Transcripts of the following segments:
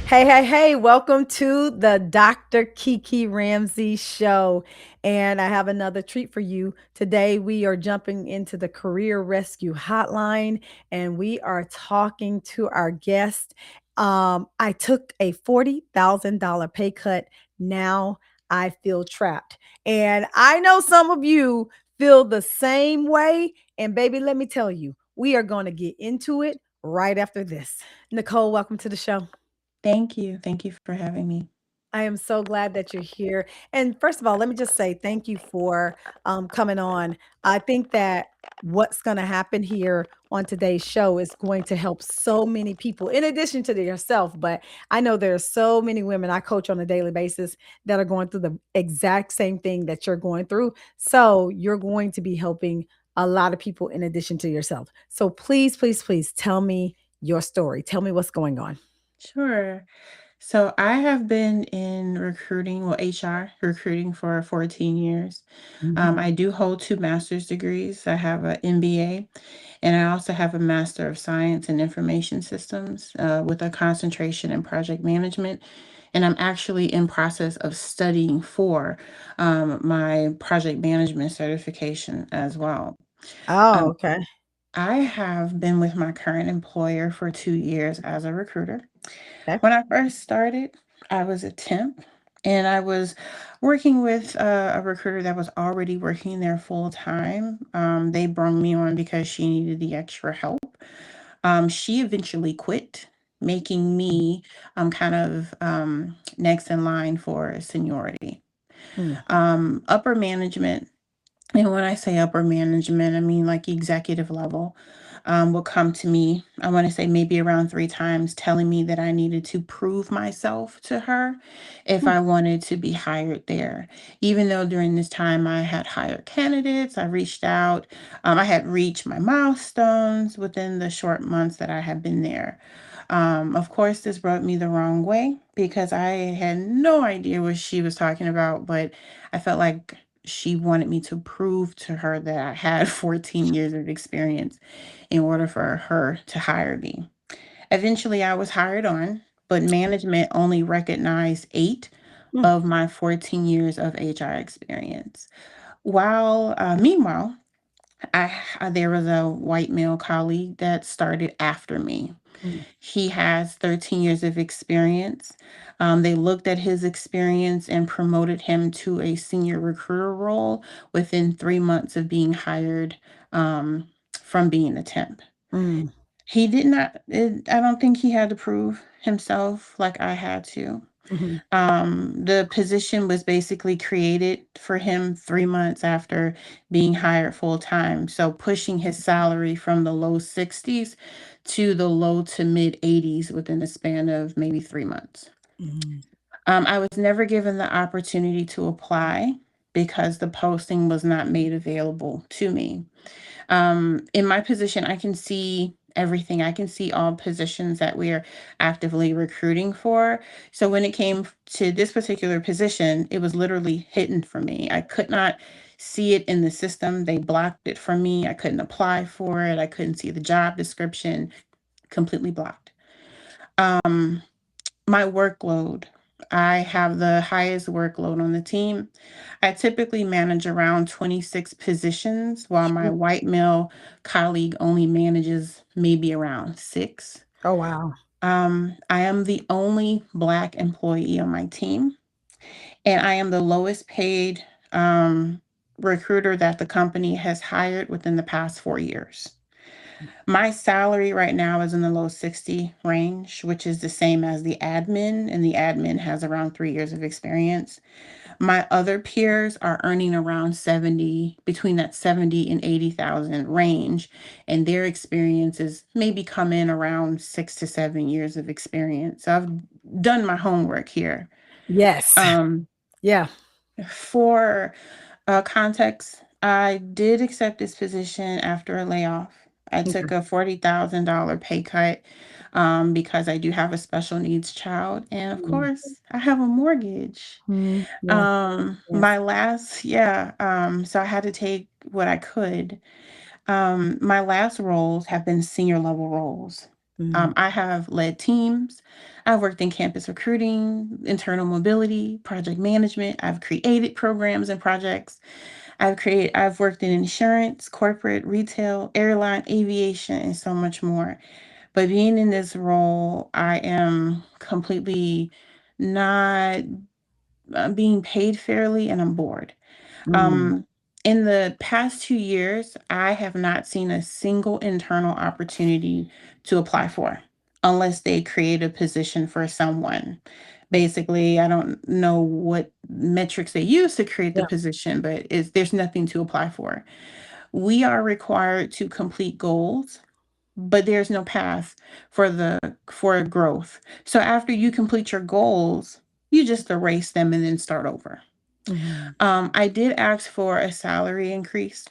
Hey, welcome to the Dr. Kiki Ramsey Show. And I have another treat for you. Today, we are jumping into the Career Rescue Hotline and we are talking to our guest. I took a $40,000 pay cut. Now I feel trapped. And I know some of you feel the same way. And baby, let me tell you, we are going to get into it right after this. Nicole, welcome to the show. Thank you. Thank you for having me. I am so glad that you're here. And first of all, let me just say thank you for coming on. I think that what's going to happen here on today's show is going to help so many people, in addition to yourself. But I know there are so many women I coach on a daily basis that are going through the exact same thing that you're going through. So you're going to be helping a lot of people in addition to yourself. So please tell me your story. Tell me what's going on. Sure. So I have been in recruiting, well, HR recruiting for 14 years. Mhm. I do hold two master's degrees. I have an MBA, and I also have a Master of Science in Information Systems with a concentration in project management. And I'm actually in process of studying for my project management certification as well. Oh, Um, okay. I have been with my current employer for 2 years as a recruiter. Okay. When I first started, I was a temp and I was working with a recruiter that was already working there full time. They brought me on because she needed the extra help. She eventually quit, making me kind of next in line for seniority. Mm, Upper management, and when I say upper management, I mean like executive level, will come to me, I want to say maybe around 3 times, telling me that I needed to prove myself to her if mm, I wanted to be hired there. Even though during this time I had hired candidates, I reached out, I had reached my milestones within the short months that I had been there. Of course, this rubbed me the wrong way because I had no idea what she was talking about, but I felt like she wanted me to prove to her that I had 14 years of experience in order for her to hire me. Eventually, I was hired on, but management only recognized 8 mm, of my 14 years of HR experience. Meanwhile, there was a white male colleague that started after me. mm, He has 13 years of experience. They looked at his experience and promoted him to a senior recruiter role within 3 months of being hired from being a temp. mm, He did not, I don't think he had to prove himself like I had to. mhm, The position was basically created for him 3 months after being hired full time. So pushing his salary from the low 60s to the low to mid 80s within the span of maybe 3 months. mhm, I was never given the opportunity to apply because the posting was not made available to me. In my position, I can see everything. I can see all positions that we are actively recruiting for. So when it came to this particular position, it was literally hidden from me. I could not see it in the system. They blocked it from me. I couldn't apply for it. I couldn't see the job description, completely blocked. Um, my workload. I have the highest workload on the team. I typically manage around 26 positions, while my shoot. white male colleague only manages maybe around 6. Oh, wow. I am the only Black employee on my team, and I am the lowest paid recruiter that the company has hired within the past 4 years. My salary right now is in the low 60 range, which is the same as the admin, and the admin has around 3 years of experience. My other peers are earning around 70, between that 70 and 80,000 range, and their experiences maybe come in around 6 to 7 years of experience. So I've done my homework here. Yes. Um, Yeah. for context, I did accept this position after a layoff. I took Okay. a $40,000 pay cut because I do have a special needs child. And of Mm, course, I have a mortgage. mm, yes. Yes. So I had to take what I could. My last roles have been senior level roles. Mm, I have led teams. I've worked in campus recruiting, internal mobility, project management. I've created programs and projects. I've worked in insurance, corporate, retail, airline, aviation, and so much more. But being in this role, I am completely not being paid fairly, and I'm bored. Mm, Um, in the past 2 years, I have not seen a single internal opportunity to apply for unless they create a position for someone. Basically, I don't know what metrics they use to create the yeah. position, but there's nothing to apply for. We are required to complete goals, but there's no path for growth. So after you complete your goals, you just erase them and then start over. Mhm. I did ask for a salary increase.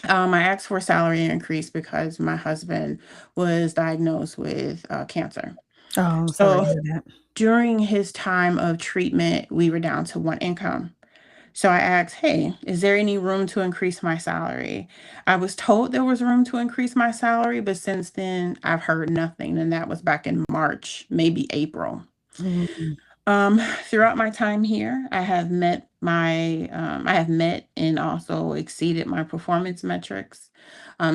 I asked for a salary increase because my husband was diagnosed with cancer. Oh, I'm sorry to So hear that. during his time of treatment, we were down to one income. So I asked, hey, is there any room to increase my salary? I was told there was room to increase my salary, but since then I've heard nothing. And that was back in March, maybe April. Mhm. Throughout my time here, I have met and also exceeded my performance metrics,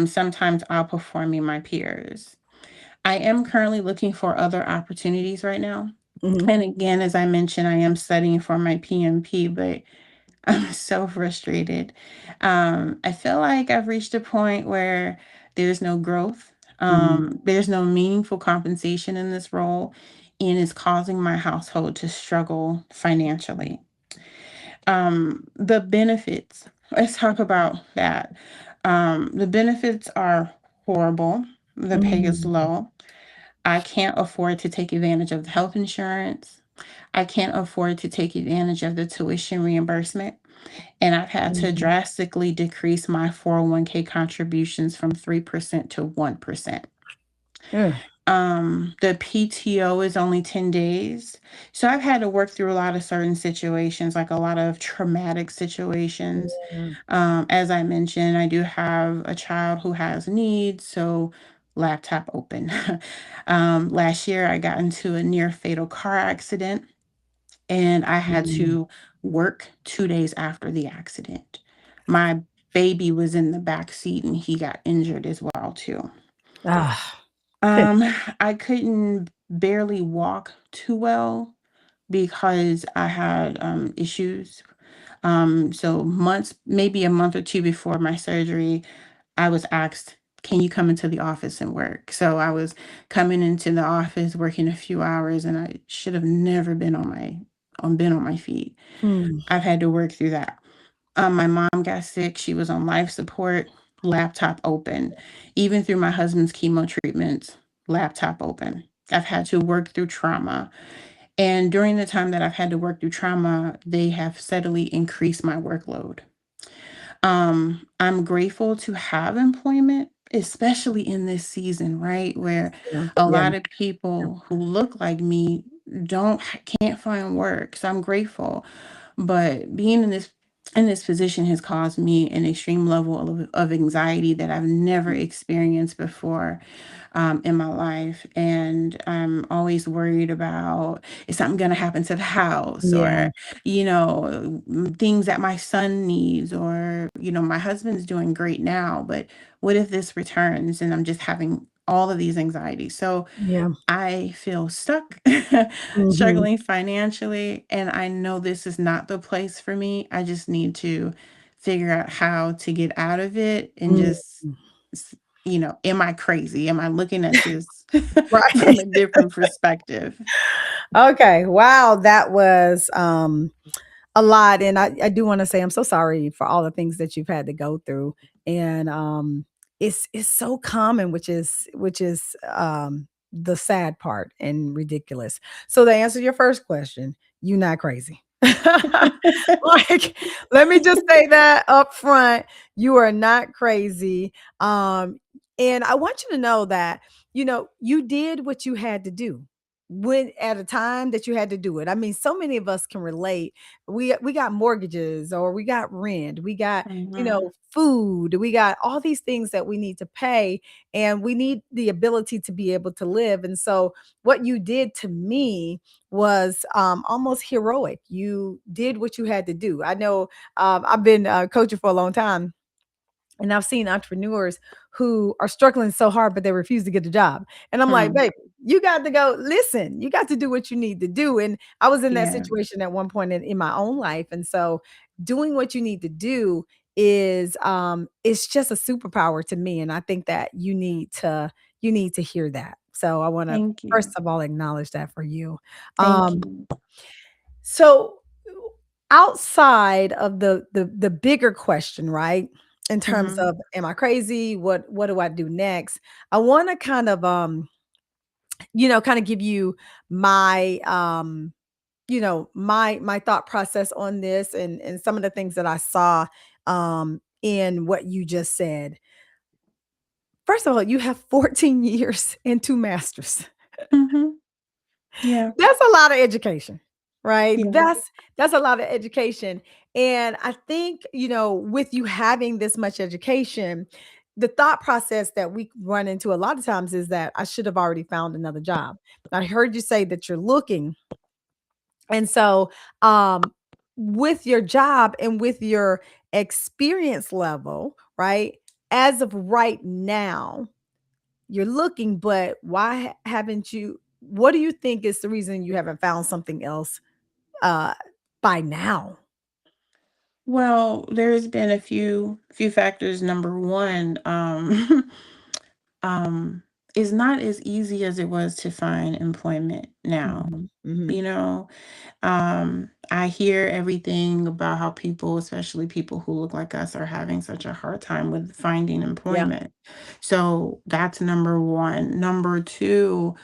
sometimes outperforming my peers. I am currently looking for other opportunities right now. Mhm. And again, as I mentioned, I am studying for my PMP, but I'm so frustrated. I feel like I've reached a point where there's no growth. Mhm. There's no meaningful compensation in this role, and it's causing my household to struggle financially. The benefits, let's talk about that. The benefits are horrible. The pay is Mhm. low. I can't afford to take advantage of the health insurance. I can't afford to take advantage of the tuition reimbursement. And I've had to Mhm. drastically decrease my 401k contributions from 3% to 1%. Yeah. The PTO is only 10 days. So I've had to work through a lot of certain situations, like a lot of traumatic situations. Yeah. As I mentioned, I do have a child who has needs, so laptop open. Last year, I got into a near fatal car accident and I had Mhm. to work 2 days after the accident. My baby was in the back seat and he got injured as well too. Ah. Um, I couldn't barely walk too well because I had issues. So months, maybe a month or two before my surgery, I was asked, "Can you come into the office and work?" So I was coming into the office, working a few hours, and I should have never been on my feet. Mm. I've had to work through that. My mom got sick. She was on life support, laptop open. Even through my husband's chemo treatments, laptop open. I've had to work through trauma. And during the time that I've had to work through trauma, they have steadily increased my workload. I'm grateful to have employment, especially in this season, right? Where Yeah. a Yeah. lot of people who look like me can't find work. So I'm grateful. But being in this position has caused me an extreme level of anxiety that I've never experienced before in my life. And I'm always worried about, is something going to happen to the house, Yeah. or, things that my son needs, or, my husband's doing great now, but what if this returns and I'm just having all of these anxieties? So Yeah. I feel stuck, Mhm. struggling financially, and I know this is not the place for me. I just need to figure out how to get out of it and Mm. just, am I crazy? Am I looking at this Right. from a different perspective? Okay. Wow, that was, a lot, and I do wanna say I'm so sorry for all the things that you've had to go through, and, it's so common, which is the sad part and ridiculous. So to answer your first question, you not crazy. Like, let me just say that up front, you are not crazy, and I want you to know that, you did what you had to do. when at a time that you had to do it. I mean, so many of us can relate. We got mortgages or we got rent, we got, Mhm. food, we got all these things that we need to pay, and we need the ability to be able to live. And so what you did to me was almost heroic. You did what you had to do. I know I've been coaching for a long time, and I've seen entrepreneurs who are struggling so hard, but they refuse to get a job. And I'm like, Mm. baby, you got to go. Listen, you got to do what you need to do. And I was in that Yeah. situation at one point in my own life. And so doing what you need to do is it's just a superpower to me. And I think that you need to hear that. So I want to Thank first you. of all acknowledge that for you. Thank Um, you. so outside of the bigger question, right? In terms Mhm. of am I crazy? What do I do next? I want to kind of kind of give you my my thought process on this, and some of the things that I saw in what you just said. First of all, you have 14 years and two masters. Mhm. Yeah. That's a lot of education, right? Yeah. That's a lot of education. And I think, with you having this much education, the thought process that we run into a lot of times is that I should have already found another job. I heard you say that you're looking. And so, with your job and with your experience level, right? As of right now, you're looking, but why haven't you? What do you think is the reason you haven't found something else uh by now? Well, there's been a few factors. Number one, um, it's not as easy as it was to find employment now. Mhm, mhm. You know, I hear everything about how people, especially people who look like us, are having such a hard time with finding Yeah. employment. So that's number one. Number two,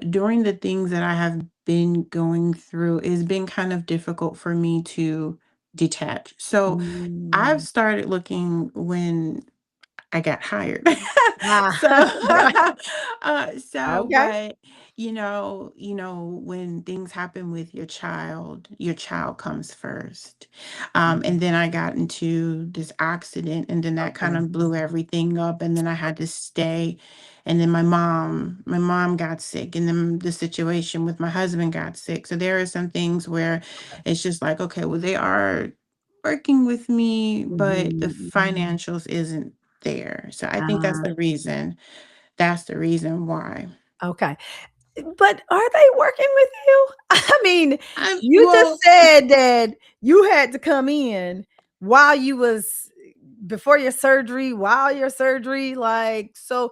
during the things that I have been going through, it's been kind of difficult for me to detach. So I've Mm. started looking when I got hired. Ah, So, okay. but when things happen with your child comes first. Mhm. And then I got into this accident, and then that kind Okay. of blew everything up. And then I had to stay. And then my mom got sick, and then the situation with my husband got sick. So there are some things where Okay. it's just like, okay, well, they are working with me, but the Mhm, mhm. financials isn't there. So I think that's Ah, the reason. That's the reason why. okay. But are they working with you? I mean, I'm you just well, said that you had to come in while you was before your surgery, while your surgery, like, so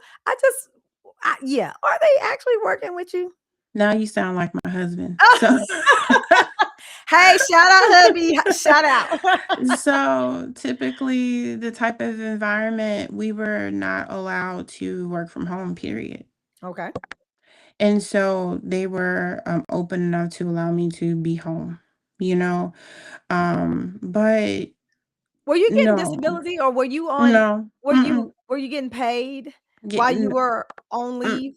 yeah, are they actually working with you? now you sound like my husband. So Hey, shout out hubby, shout out. so typically the type of environment we were not allowed to work from home, period. Okay. And so they were open enough to allow me to be home, you know. But Were you getting no, disability or no, mm-mm, were you getting paid while you getting were on mm, leave?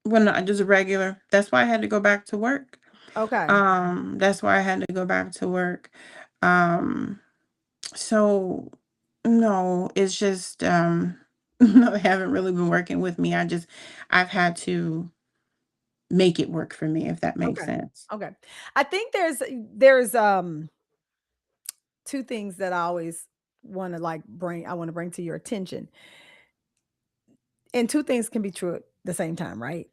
well, not just regular. That's why I had to go back to work. Okay. That's why I had to go back to work. Um, so no, it's just no, they haven't really been working with me. I've had to make it work for me, if that makes Okay. sense. Okay. I think there's two things that I always want to bring to your attention. And two things can be true at the same time, right?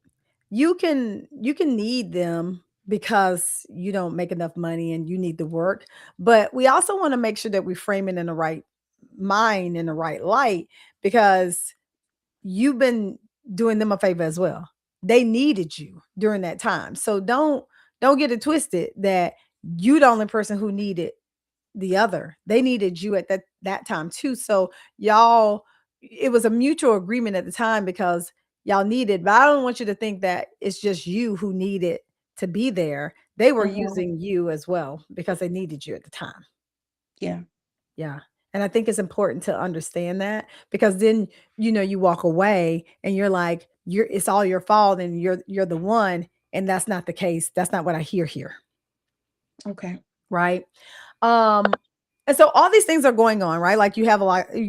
You can need them because you don't make enough money and you need the work, but we also want to make sure that we frame it in the right mind, in the right light, because you've been doing them a favor as well. They needed you during that time. So don't get it twisted that you the only person who needed the other. They needed you at that time too. So y'all, it was a mutual agreement at the time because y'all needed, but I don't want you to think that it's just you who needed to be there. They were Mhm. using you as well because they needed you at the time. Yeah. Yeah. And I think it's important to understand that because then, you walk away and you're like, it's all your fault and you're the one. and that's not the case. That's not what I hear here, Okay. right? Um, and so all these things are going on, right? Like you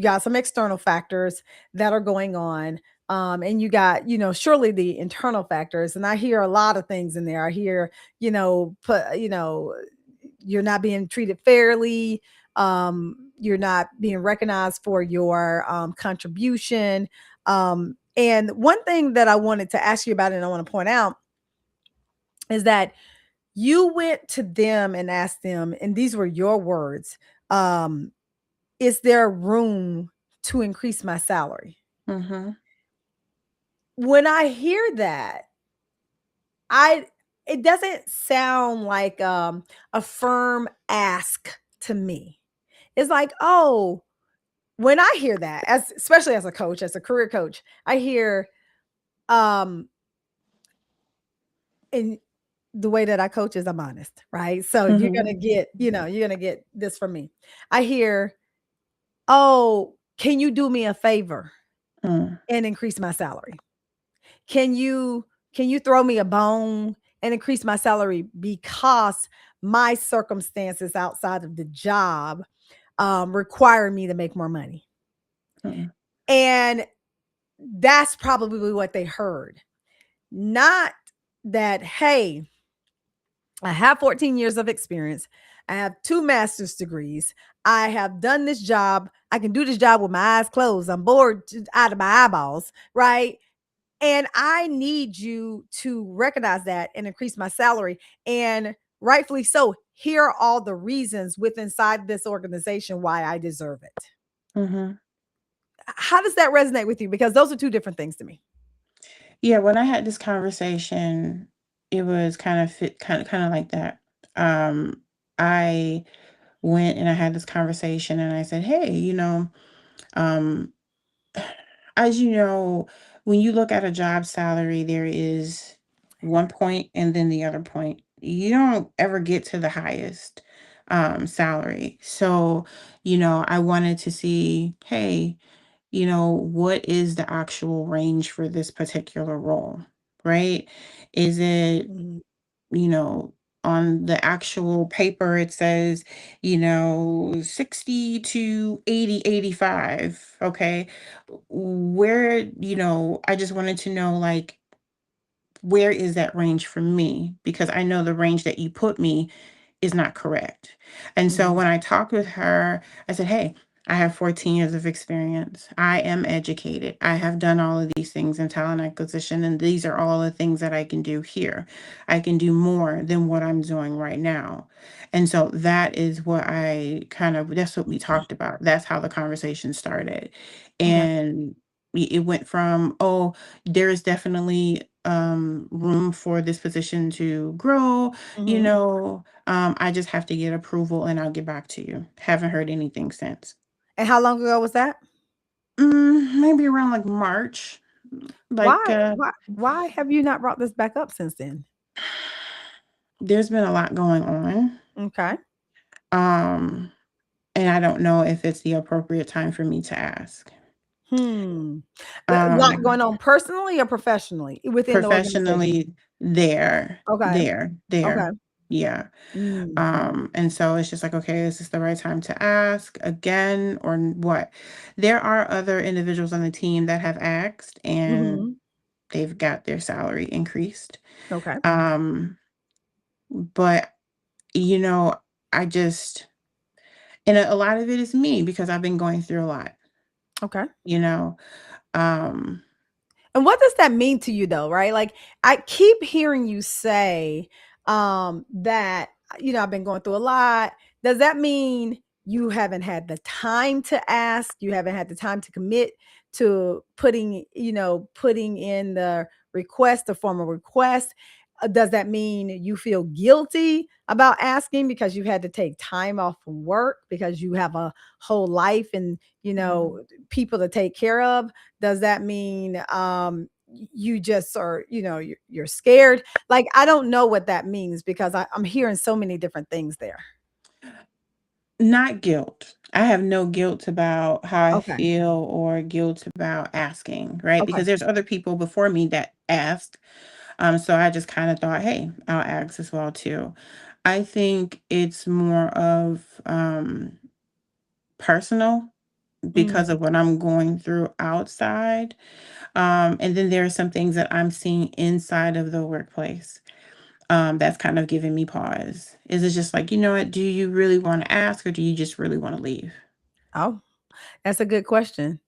got some external factors that are going on. And you got, surely the internal factors. And I hear a lot of things in there. I hear, you're not being treated fairly. You're not being recognized for your contribution. And one thing that I wanted to ask you about, and I want to point out, is that you went to them and asked them, and these were your words, um, "Is there room to increase my salary?" Mm-hmm. When I hear that, I it doesn't sound like a firm ask to me. It's like, oh, when I hear that, as especially as a coach, as a career coach, I hear um and the way that I coach is I'm honest, right? So Mm-hmm. you're gonna get this from me. I hear, "Oh, can you do me a favor Mm, and increase my salary? Can you throw me a bone and increase my salary because my circumstances outside of the job require me to make more money?" mm, And that's probably what they heard. Not that, "Hey, I have 14 years of experience. I have 2 master's degrees. I have done this job. I can do this job with my eyes closed. I'm bored out of my eyeballs, right? And I need you to recognize that and increase my salary. And rightfully so. Here are all the reasons within inside this organization why I deserve it." mm-hmm. How does that resonate with you? Because those are 2 different things to me. Yeah, when I had this conversation, it was kind of like that. Um, I went and I had this conversation and I said, "Hey, um, as you know, when you look at a job salary, there is one point and then the other point. You don't ever get to the highest salary. So, I wanted to see, hey, what is the actual range for this particular role, right? Is it, Mhm, you know, on the actual paper, it says, 60 to 80, 85. Okay. Where, I just wanted to know, like, where is that range for me? Because I know the range that you put me is not correct. And so mhm, when I talked with her, I said, "Hey, I have 14 years of experience. I am educated. I have done all of these things in talent acquisition, and these are all the things that I can do here. I can do more than what I'm doing right now." And so that is what that's what we talked about. That's how the conversation started. okay, And it went from, oh, there's definitely room for this position to grow, mhm. I just have to get approval and I'll get back to you. Haven't heard anything since. And how long ago was that? Maybe around like March. Like Why have you not brought this back up since then? there's been a lot going on. Okay. Um and I don't know if it's the appropriate time for me to ask. Hmm. A lot Um going on personally or professionally within the organization? Professionally, there, Okay. there, Okay. there. Yeah. Mm. And so it's just like, okay, is this the right time to ask again or what? There are other individuals on the team that have asked and Mhm. they've got their salary increased. Okay. Um, but you know, I just and a lot of it is me because I've been going through a lot, Okay. you know. Um, And what does that mean to you though, right? Like I keep hearing you say that I've been going through a lot. Does that mean you haven't had the time to ask, you haven't had the time to commit to putting in the request, the formal request? Does that mean you feel guilty about asking because you had to take time off from work because you have a whole life and mhm. people to take care of? Does that mean you just are, you're scared? Like, I don't know what that means because I'm hearing so many different things there. Not guilt. I have no guilt about how I Okay. feel or guilt about asking, right? Okay. Because there's other people before me that asked. So I just kind of thought, hey, I'll ask as well too. I think it's more of personal because Mm. of what I'm going through outside. And then there are some things that I'm seeing inside of the workplace that's kind of giving me pause. Is it just like, you know what, do you really want to ask or do you just really want to leave? Oh, that's a good question.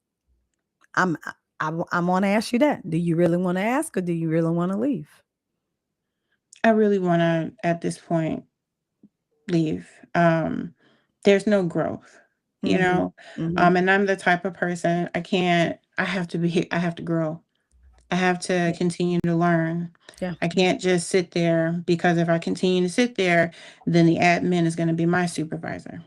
I wanna ask you that. Do you really wanna ask or do you really wanna leave? I really want to, at this point, leave. There's no growth, you Mhm. know? Mhm. And I'm the type of person I have to I have to grow. I have to Yeah. continue to learn. Yeah. I can't just sit there because if I continue to sit there, then the admin is going to be my supervisor.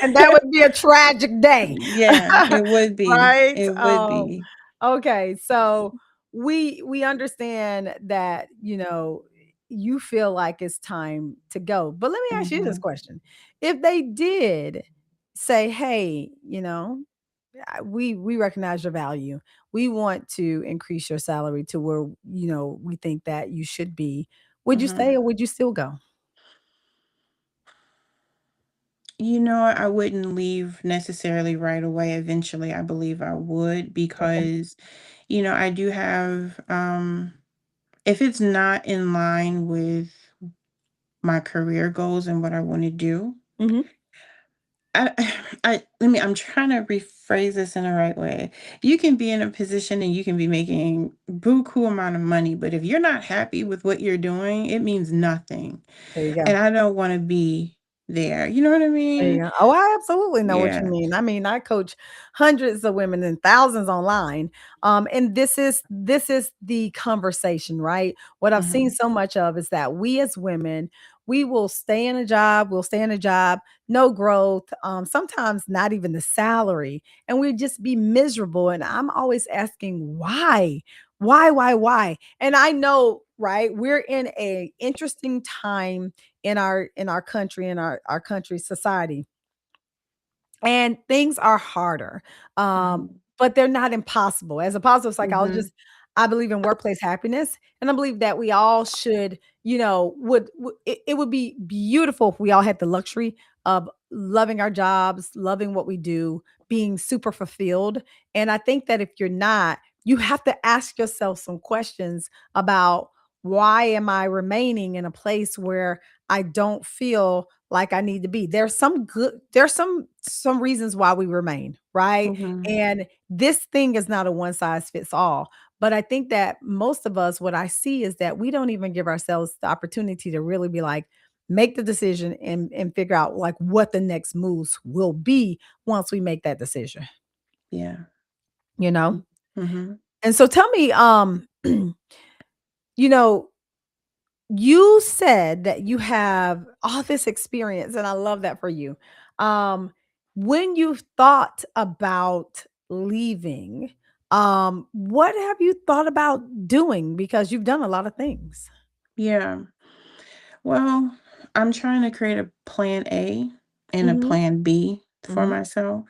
And that would be a tragic day. Yeah, it would be. Right? It would be. Okay, so we understand that, you feel like it's time to go. But let me ask you this Mhm. question. If they did say, "Hey, we recognize your value. We want to increase your salary to where, we think that you should be." Would you Mhm. stay or would you still go? You know, I wouldn't leave necessarily right away. Eventually, I believe I would Okay. because, I do have if it's not in line with my career goals and what I want to do, Mhm. I I'm trying to rephrase this in the right way. You can be in a position and you can be making buku amount of money, but if you're not happy with what you're doing, it means nothing. There you go. And I don't want to be there. You know what I There you mean? go. Oh, I absolutely know what you Yeah. mean. I mean, I coach hundreds of women and thousands online. And this is the conversation, right? What I've seen Mhm. so much of is that we as women, we will stay in a job, we'll stay in a job, no growth, sometimes not even the salary, and we just be miserable. And I'm always asking why? Why? And I know, right? We're in a interesting time in our country, in our country society, and things are harder, Mhm. but they're not impossible. As a positive Mhm. psychologist, I believe in workplace happiness, and I believe that we all should, it would be beautiful if we all had the luxury of loving our jobs, loving what we do, being super fulfilled. And I think that if you're not, you have to ask yourself some questions about, why am I remaining in a place where I don't feel like I need to be? There's some reasons why we remain, right? Mhm. And this thing is not a one size fits all. But I think that most of us, what I see is that we don't even give ourselves the opportunity to really be like, make the decision and figure out like what the next moves will be once we make that decision, Yeah. you know? Mhm. And so tell me, you know, you said that you have all this experience, and I love that for you. Um, when you've thought about leaving, what have you thought about doing? Because you've done a lot of things. Yeah. Well, I'm trying to create a plan A and a Mhm, plan B for mhm, myself.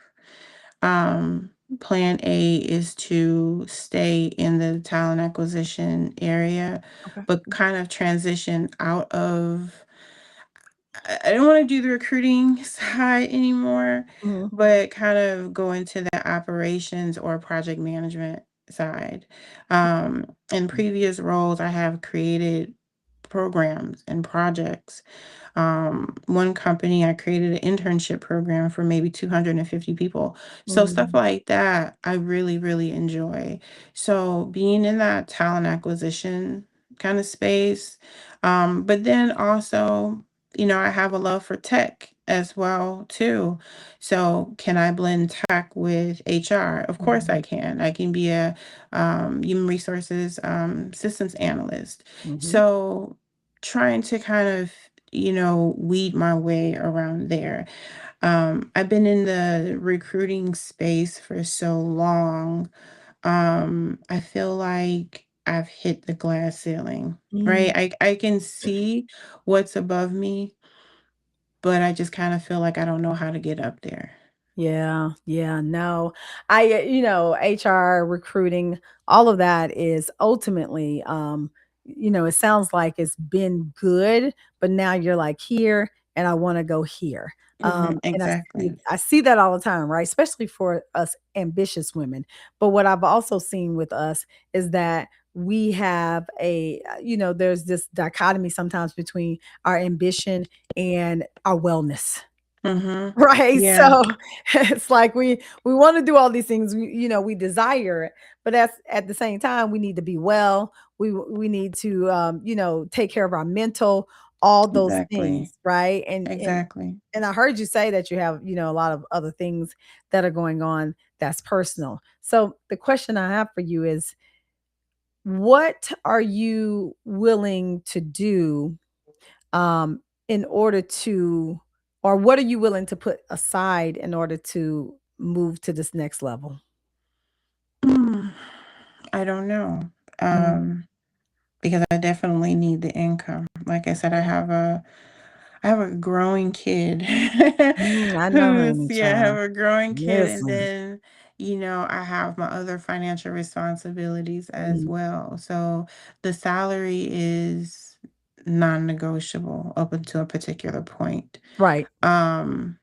Um, Plan A is to stay in the talent acquisition area, okay. but kind of transition out of I don't want to do the recruiting side anymore, Mhm, but kind of go into the operations or project management side. In previous roles, I have created programs and projects. One company, I created an internship program for maybe 250 people. So stuff mhm, like that, I really, really enjoy. So being in that talent acquisition kind of space, but then also, I have a love for tech as well too. So can I blend tech with HR? Of course I mhm, can. I can be a human resources systems analyst. mhm, So trying to kind of weed my way around there. I've been in the recruiting space for so long. I feel like I've hit the glass ceiling, right? mm. I can see what's above me, but I just kind of feel like I don't know how to get up there. Yeah, yeah, no. HR, recruiting, all of that is ultimately, it sounds like it's been good, but now you're like here and I want to go here. And Exactly. I see that all the time, right? Especially for us ambitious women. But what I've also seen with us is that we have there's this dichotomy sometimes between our ambition and our wellness. Mhm. Right, Yeah, so it's like we wanna do all these things, we desire it, but that's at the same time, we need to be well, we need to, take care of our mental, all those exactly. things, right? Exactly. And I heard you say that you have, a lot of other things that are going on that's personal. So the question I have for you is, what are you willing to do in order to or what are you willing to put aside in order to move to this next level? Mm, I don't know. Mhm. Um, because I definitely need the income. Like I said, I have a growing kid I know, who's honey yeah, I have child. a growing kid, and Listen. then, I have my other financial responsibilities as Mhm. well. So the salary is non-negotiable up until a particular point. Right. Um,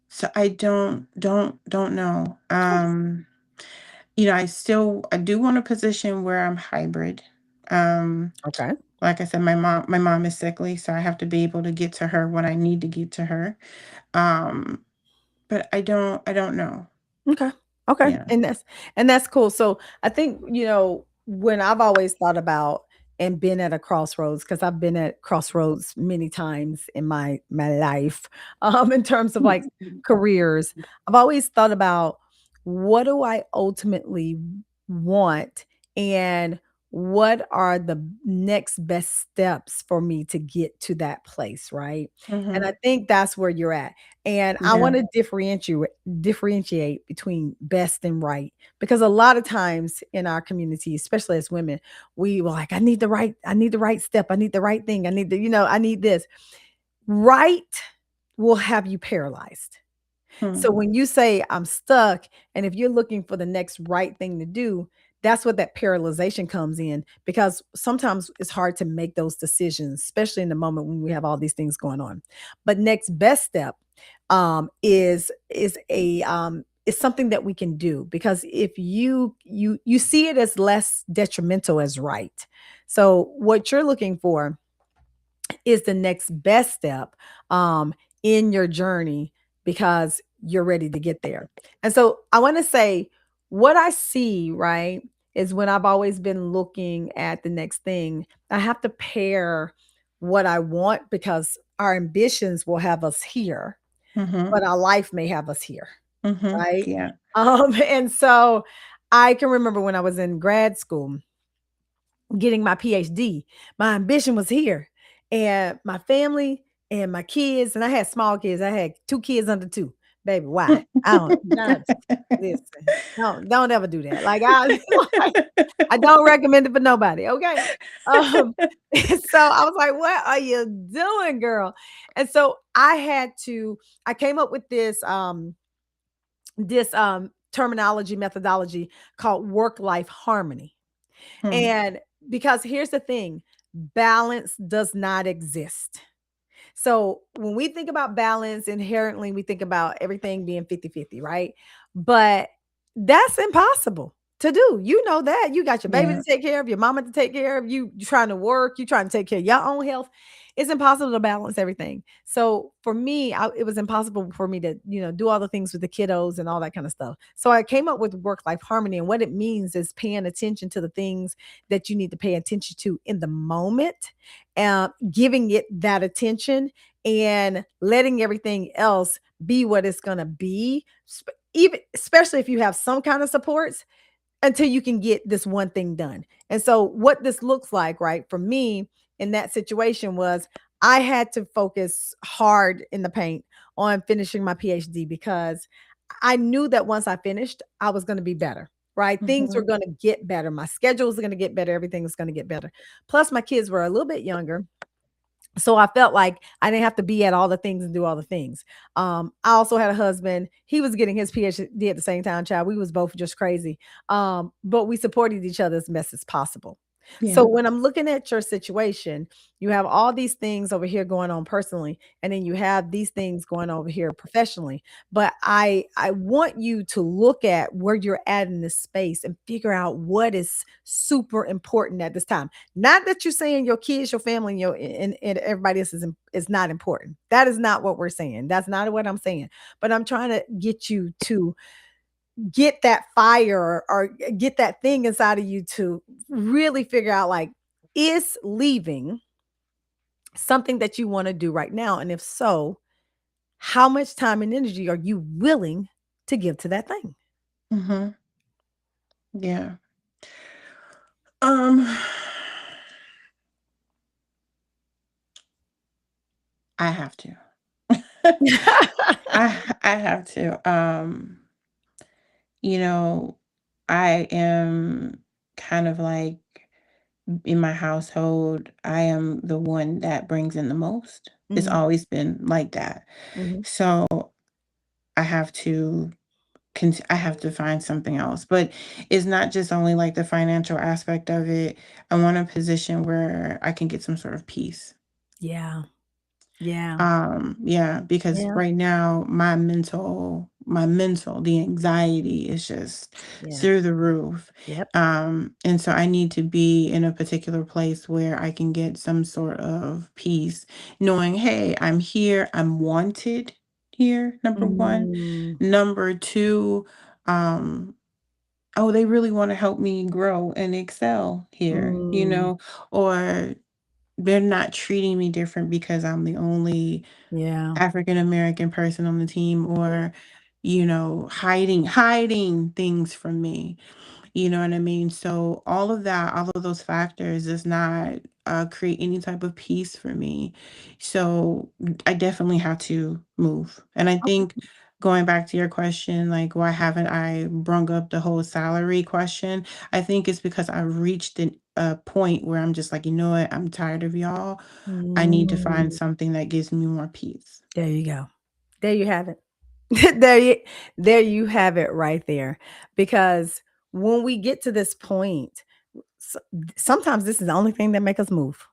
so I don't know. I do want a position where I'm hybrid. Um, Okay. like I said, my mom is sickly, so I have to be able to get to her when I need to get to her. Um, but I don't know. Okay. Okay. Yeah. And that's cool. So I think, when I've always thought about and been at a crossroads, because I've been at crossroads many times in my life, in terms of like careers, I've always thought about what do I ultimately want and what are the next best steps for me to get to that place, right? And I Mhm. think that's where you're at. And I Yeah. want to differentiate between best and right because a lot of times in our community, especially as women, we were like, I need the right step, I need the right thing, I need this. Right will have you paralyzed. So Hmm. when you say I'm stuck, and if you're looking for the next right thing to do, that's what that paralyzation comes in because sometimes it's hard to make those decisions, especially in the moment when we have all these things going on. But next best step is something that we can do because if you see it as less detrimental as right. So what you're looking for is the next best step in your journey because you're ready to get there. And so I want to say what I see, right, is when I've always been looking at the next thing, I have to pair what I want because our ambitions will have us here, Mhm. but our life may have us here, Mhm. right? Yeah. And so I can remember when I was in grad school getting my PhD. My ambition was here. And my family and my kids, and I had small kids. I had 2 kids under 2. Baby, why? I don't not listen. Don't ever do that. Like like, I don't recommend it for nobody, okay? Um, so I was like, "What are you doing, girl?" And so I came up with this terminology methodology called work life harmony. Hmm. And because here's the thing, balance does not exist. So when we think about balance, inherently we think about everything being 50-50, right? But that's impossible to do. You know that. You got your baby to Yeah. take care of, your mama to take care of, you trying to work, you trying to take care of your own health. It's impossible to balance everything. So for me, it was impossible for me to, do all the things with the kiddos and all that kind of stuff. So I came up with work life harmony. And what it means is paying attention to the things that you need to pay attention to in the moment, giving it that attention and letting everything else be what it's going to be, even especially if you have some kind of supports until you can get this one thing done. And so what this looks like, right, for me in that situation was I had to focus hard in the paint on finishing my PhD because I knew that once I finished, I was going to be better. Right. Things were Mhm. going to get better. My schedule was going to get better. Everything was going to get better. Plus, my kids were a little bit younger So I felt like I didn't have to be at all the things and do all the things. I also had a husband. He was getting his PhD at the same time, child. We was both just crazy. But we supported each other as best as possible. So Yeah. when I'm looking at your situation, you have all these things over here going on personally, and then you have these things going over here professionally. But I want you to look at where you're at in this space and figure out what is super important at this time. Not that you're saying your kids, your family, and and everybody else is not important. That is not what we're saying. That's not what I'm saying. But I'm trying to get you to get that fire or get that thing inside of you to really figure out, like, is leaving something that you want to do right now? And if so, how much time and energy are you willing to give to that thing? Mhm. Yeah. Um, I have to. I have to. You know, I am kind of like in my household, I am the one that brings in the most. It's Mhm, always been like that. mhm. So I have to I have to find something else. But it's not just only like the financial aspect of it. I want a position where I can get some sort of peace. Yeah, yeah, Yeah, because yeah, right now the anxiety is just yeah. through the roof. Yep. And so I need to be in a particular place where I can get some sort of peace, knowing, hey, I'm here, I'm wanted here, number one. Mm, Number two, um, oh, they really want to help me grow and excel here, mm, or they're not treating me different because I'm the only yeah. African American person on the team, or hiding things from me. You know what I mean? So all of those factors does not create any type of peace for me. So I definitely have to move. And I think going back to your question, like why haven't I brung up the whole salary question? I think it's because I reached a point where I'm just like, you know what? I'm tired of y'all. I need to find Mm, something that gives me more peace. there you go. There you have it. There you there you have it right there. Because when we get to this point, s sometimes this is the only thing that make us move,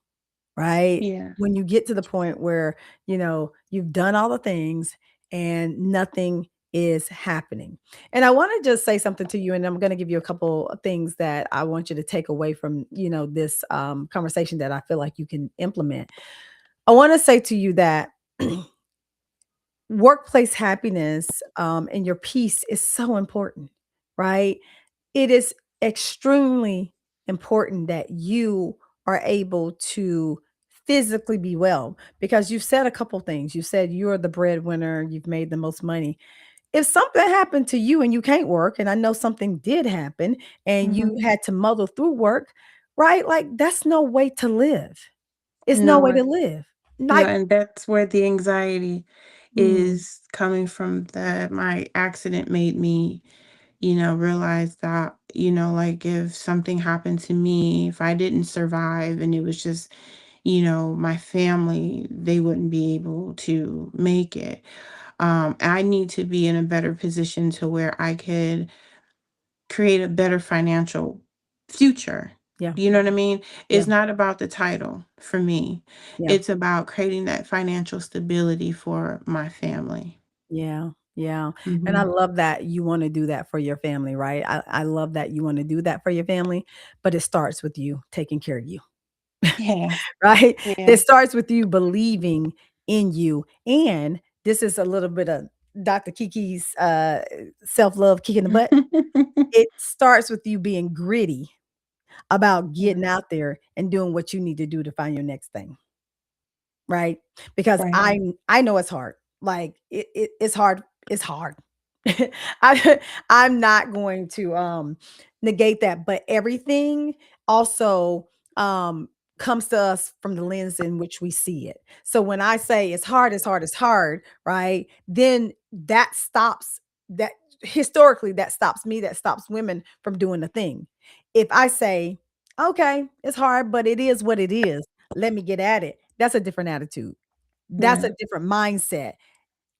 right? Yeah. When you get to the point where, you've done all the things and nothing is happening. And I wanna just say something to you, and I'm gonna give you a couple of things that I want you to take away from, this, conversation that I feel like you can implement. I wanna say to you that workplace happiness, and your peace is so important, right? It is extremely important that you are able to physically be well, because you've said a couple things. You said you're the breadwinner, you've made the most money. If something happened to you and you can't work, and I know something did happen and you Mhm. had to muddle through work, right? Like, that's no way to live. It's no way No, to live. no, Like, and that's where the anxiety mm, is coming from, that my accident made me, realize that, like if something happened to me, if I didn't survive and it was just, my family, they wouldn't be able to make it. I need to be in a better position to where I could create a better financial future. yeah, You know what I mean? yeah, It's not about the title for me. yeah. It's about creating that financial stability for my family. Yeah, yeah, and I Mhm. love that you wanna do that for your family, right? I love that you wanna do that for your family, but it starts with you taking care of you, Yeah, right? It yeah. starts with you believing in you, and this is a little bit of Dr. Kiki's, self-love kick in the butt. It starts with you being gritty about Yeah, getting out there and doing what you need to do to find your next thing. Right? Because right. I know it's hard. Like, it's hard. It's hard. I'm not going to, negate that, but everything also, comes to us from the lens in which we see it. So when I say it's hard, it's hard, it's hard, right? Then that stops that historically, that stops me, that stops women from doing the thing. If I say, "Okay, it's hard, but it is what it is. Let me get at it," That's a different attitude. That's Yeah. a different mindset.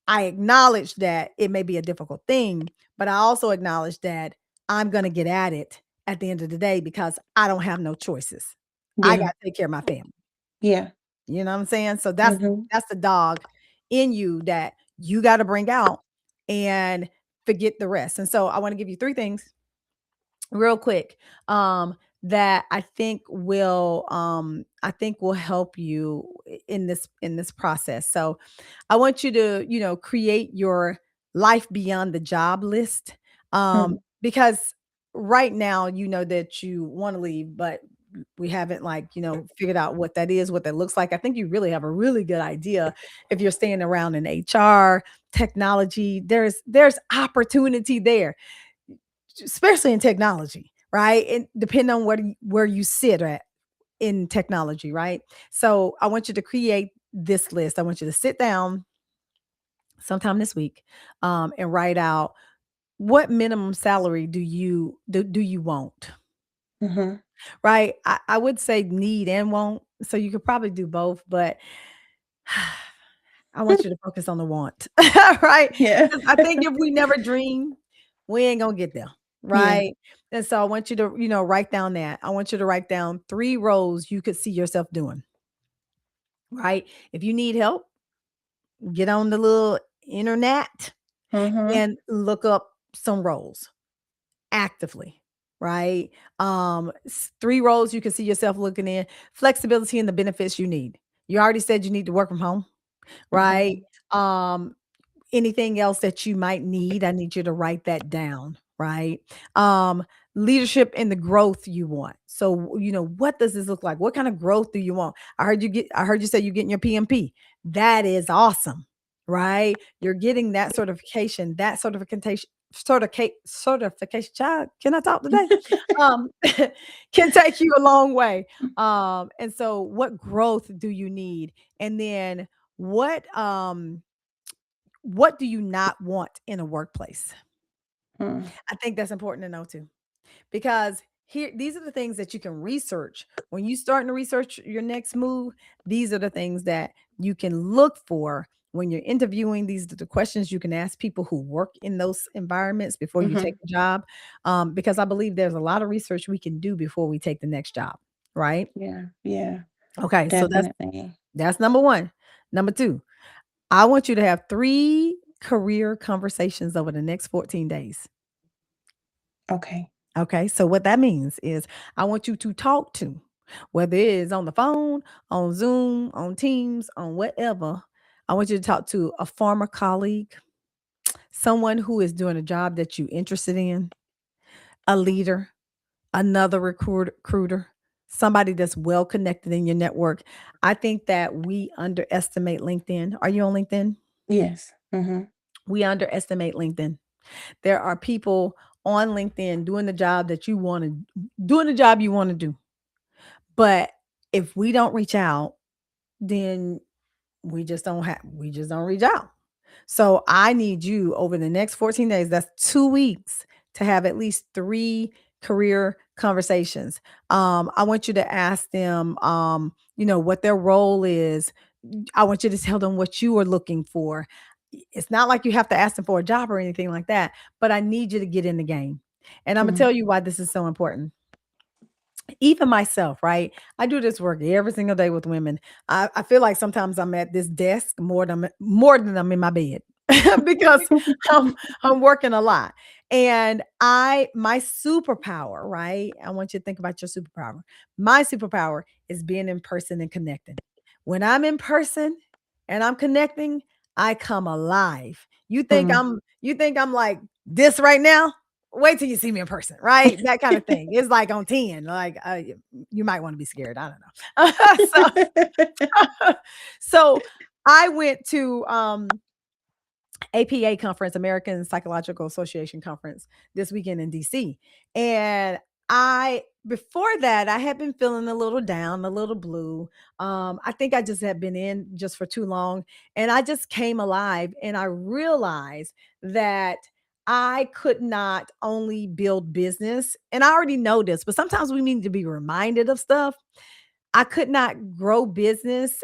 I acknowledge that it may be a difficult thing, but I also acknowledge that I'm gonna get at it at the end of the day because I don't have no choices. I Yeah. gotta take care of my family. Yeah. You know what I'm saying? So Mhm. that's the dog in you that you gotta bring out and forget the rest. And so I wanna give you 3 things real quick, that I think will help you in this process. So I want you to, create your life beyond the job list. Mhm. Because right now you know that you want to leave, but we haven't figured out what that is, what that looks like. I think you really have a really good idea if you're staying around in HR, technology. There's opportunity there, especially in technology, right? And depending on where you sit at in technology, right? So I want you to create this list. I want you to sit down sometime this week, and write out what minimum salary do you want, Mhm. right? I would say need and want, so you could probably do both, but I want you to focus on the want, right? Yeah. Because I think if we never dream, we ain't gonna get there, Yeah. right? And so I want you to, write down that. I want you to write down 3 roles you could see yourself doing, right? If you need help, get on the little internet Mhm. and look up some roles actively, right? 3 roles you can see yourself looking in. Flexibility and the benefits you need. You already said you need to work from home, right? Mhm. Um, Anything else that you might need, I need you to write that down, right? Um, Leadership and the growth you want. So, what does this look like? What kind of growth do you want? I heard you say you're getting your PMP. That is awesome, right? You're getting that certification, certification. Child, can I talk today? Um, can take you a long way. And so what growth do you need? And then what do you not want in a workplace? Mm. I think that's important to know too, because these are the things that you can research when you starting to research your next move. These are the things that you can look for when you're interviewing. These are the questions you can ask people who work in those environments before you take Mhm. a job, because I believe there's a lot of research we can do before we take the next job, right? Yeah. Yeah. Okay, so Definitely. that's number one. Number two, I want you to have 3 career conversations over the next 14 days. Okay. Okay, so what that means is I want you to talk to, whether it is on the phone, on Zoom, on Teams, on whatever. I want you to talk to a former colleague, someone who is doing a job that you're interested in, a leader, another recruiter, somebody that's well connected in your network. I think that we underestimate LinkedIn. Are you on LinkedIn? Yes. Mhm. We underestimate LinkedIn. There are people on LinkedIn doing the job that you want to doing the job you want to do. But if we don't reach out, then we just don't reach out. So I need you over the next 14 days, that's 2 weeks, to have at least 3 career conversations. I want you to ask them, what their role is. I want you to tell them what you are looking for. It's not like you have to ask them for a job or anything like that, but I need you to get in the game. And I'm gonna Mhm. tell you why this is so important. Even myself, right? I do this work every single day with women. I feel like sometimes I'm at this desk more than I'm in my bed because I'm I'm working a lot. And my superpower, right? I want you to think about your superpower. My superpower is being in person and connecting. When I'm in person and I'm connecting, I come alive. Mm. You think I'm like this right now? Wait till you see me in person, right? That kind of thing. It's like on 10, like, you might wanna be scared, I don't know. So I went to, APA conference, American Psychological Association conference this weekend in DC. And I before that, I had been feeling a little down, a little blue. I think I just had been in just for too long. And I just came alive and I realized that I could not only build business, and I already know this, but sometimes we need to be reminded of stuff. I could not grow business,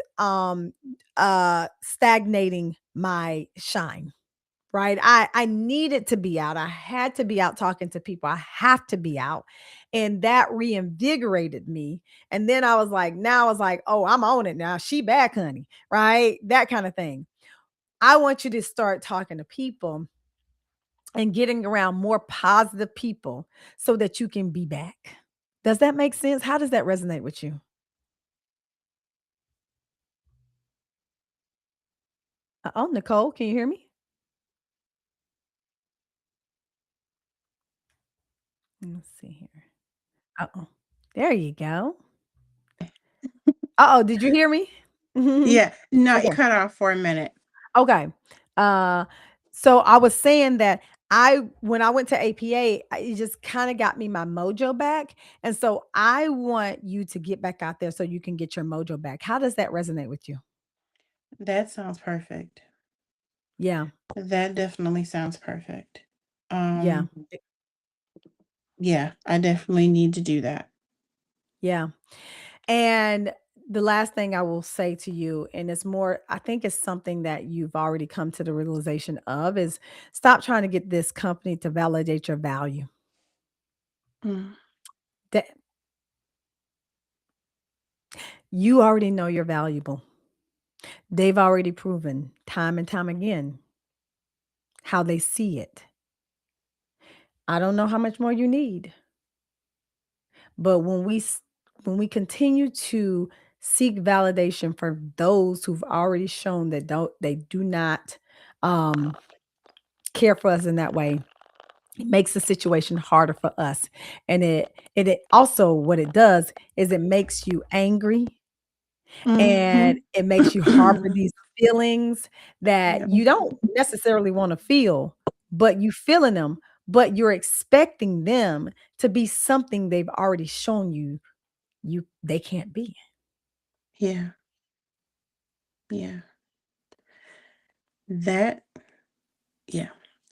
stagnating my shine. Right? I needed to be out. I had to be out talking to people. I have to be out. And that reinvigorated me. And then I was like, now I was like, oh, I'm on it now. She back, honey. Right? That kind of thing. I want you to start talking to people and getting around more positive people so that you can be back. Does that make sense? How does that resonate with you? Oh, Nicole, can you hear me? Let's see here. Uh-oh. There you go. Uh-oh, did you hear me? Yeah. No, it Okay. cut off for a minute. Okay. Uh, so I was saying that when I went to APA, it just kind of got me my mojo back. And so I want you to get back out there so you can get your mojo back. How does that resonate with you? That sounds perfect. Yeah. That definitely sounds perfect. Yeah. Um, yeah, I definitely need to do that. Yeah. And the last thing I will say to you, and it's more, I think it's something that you've already come to the realization of, is stop trying to get this company to validate your value. Mm, That you already know you're valuable. They've already proven time and time again how they see it. I don't know how much more you need, but when we continue to seek validation for those who've already shown that they do not um, care for us in that way, it makes the situation harder for us. And it also, what it does is it makes you angry. And mhm. it makes you harbor these feelings that Yeah, you don't necessarily wanna feel, but you feeling them, but you're expecting them to be something they've already shown you they can't be. yeah, yeah. That yeah.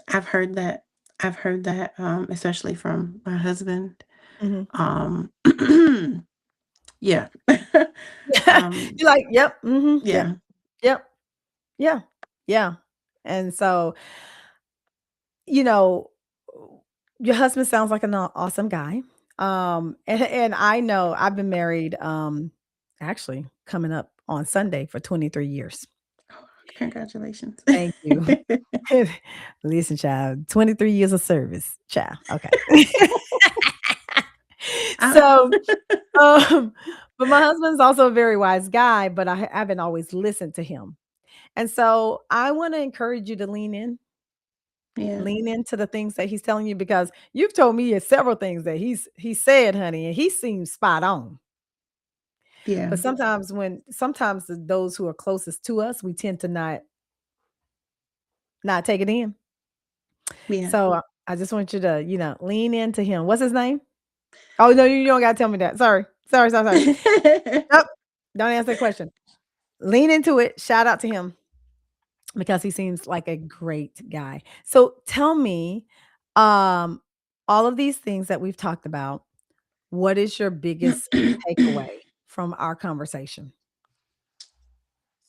I've heard that. I've heard that, especially from my husband. Mhm. Um, yeah. Um, You're like, "Yep, mhm, yep, yeah, yep, yeah, yeah." And so, you know, your husband sounds like an awesome guy. And I know I've been married, actually coming up on Sunday for 23 years. congratulations. Thank you. Listen, child, 23 years of service, child. Okay. I So, um, but my husband's also a very wise guy, but I haven't always listened to him. And so I want to encourage you to lean in. yeah, Lean into the things that he's telling you because you've told me several things that he said, honey, and he seems spot on. yeah, But sometimes those who are closest to us, we tend to not take it in. yeah. So I just want you to, lean into him. What's his name? Oh no, you don't gotta tell me that. Sorry. Sorry, sorry, sorry. Nope. Don't answer that question. Lean into it. Shout out to him because he seems like a great guy. So tell me, um, all of these things that we've talked about. What is your biggest takeaway from our conversation?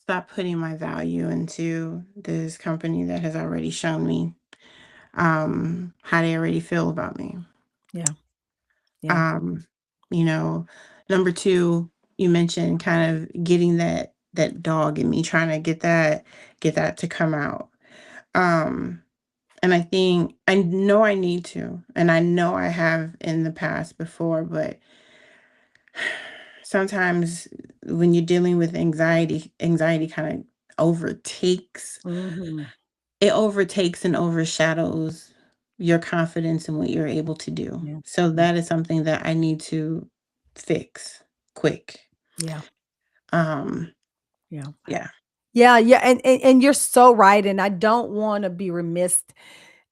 Stop putting my value into this company that has already shown me, how they already feel about me. Yeah, yeah. Um, you know, number 2, you mentioned kind of getting that dog in me, trying to get that to come out. Um, and I think I know I need to, and I know I have in the past before, but sometimes when you're dealing with anxiety kind of overtakes Mhm. it overtakes and overshadows your confidence in what you're able to do. Yeah, So yeah, that is something that I need to fix quick. yeah, Um, yeah. yeah. Yeah, yeah, and you're so right, and I don't wanna be remiss,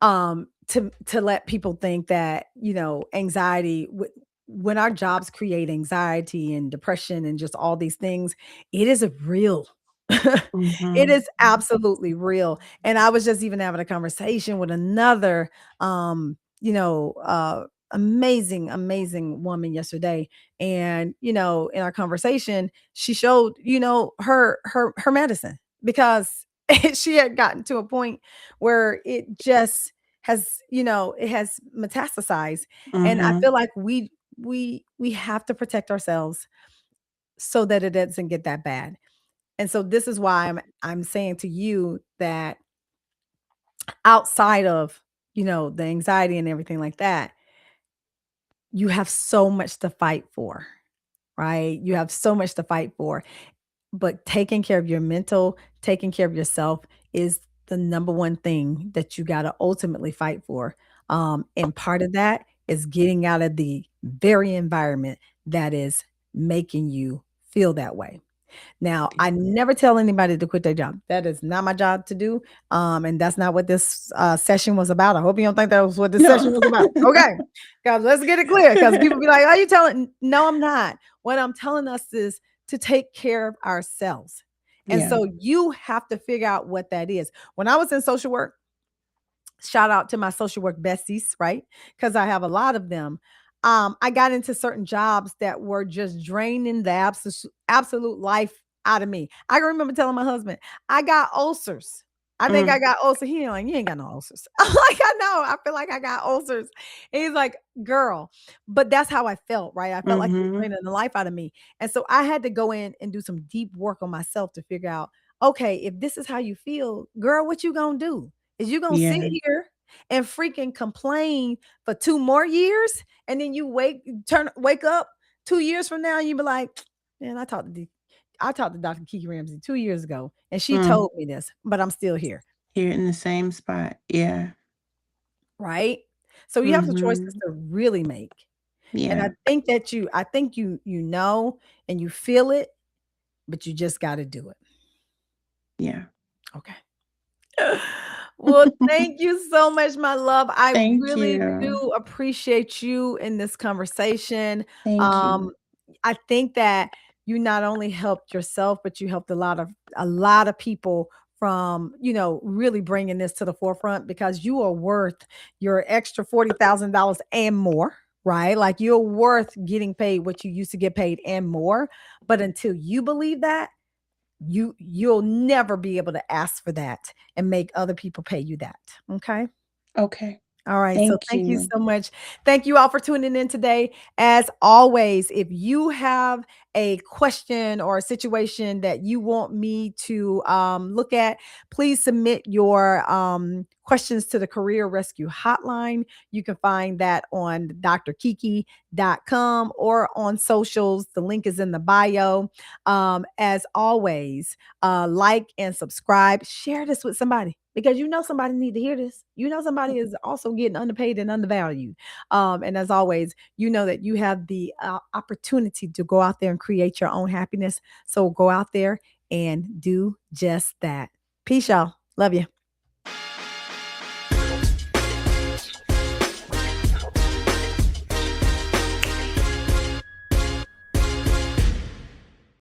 to let people think that, anxiety when our jobs create anxiety and depression and just all these things, it is a real. It Mhm. is absolutely real, and I was just even having a conversation with another, amazing, amazing woman yesterday. And, in our conversation, she showed, her medicine because she had gotten to a point where it just has, it has metastasized. And I Mhm. feel like we have to protect ourselves so that it doesn't get that bad. And so this is why I'm saying to you that outside of, the anxiety and everything like that, you have so much to fight for, right? You have so much to fight for, but taking care of your mental, taking care of yourself is the number one thing that you got to ultimately fight for. And part of that is getting out of the very environment that is making you feel that way. Now, I never tell anybody to quit their job. That is not my job to do. And that's not what this session was about. I hope you don't think that was what this No. session was about. Okay. Guys, let's get it clear because people be like, are you telling? No, I'm not. What I'm telling us is to take care of ourselves. And Yeah. so you have to figure out what that is. When I was in social work, shout out to my social work besties, right? Because I have a lot of them. I got into certain jobs that were just draining the absolute life out of me. I can remember telling my husband, I got ulcers. I think I Mm. got ulcers. He like, you ain't got no ulcers. I'm like, I know. I feel like I got ulcers. And he's like, girl, but that's how I felt, right? I felt like it was Mhm. draining the life out of me. And so I had to go in and do some deep work on myself to figure out, okay, if this is how you feel, girl, what you gonna do? Is you gonna sit Yeah. here and freaking complain for 2 more years, and then you wake up 2 years from now, and you be like, "Man, I talked to Doctor Kiki Ramsey 2 years ago, and she Mm. told me this, but I'm still here." Here in the same spot. Yeah. Right? So you have some choices Mhm. to really make, and Yeah. I think you know, and you feel it, but you just gotta do it. Yeah. Okay. Well, thank you so much, my love. I Thank really do you. appreciate you in this conversation. Thank you. Um, I think that you not only helped yourself, but you helped a lot of people from, really bringing this to the forefront because you are worth your extra $40,000 and more, right? Like you're worth getting paid what you used to get paid and more. But until you believe that, you'll never be able to ask for that and make other people pay you that. Okay. Okay. All right. So Thank thank you you. so much. Thank you all for tuning in today. As always, if you have a question or a situation that you want me to look at, please submit your questions to the Career Rescue Hotline. You can find that on drkiki.com or on socials. The link is in the bio. As always, like and subscribe. Share this with somebody because you know somebody need to hear this. You know somebody is also getting underpaid and undervalued. And as always, you know that you have the opportunity to go out there and create your own happiness. So go out there and do just that. Peace, y'all. Love you.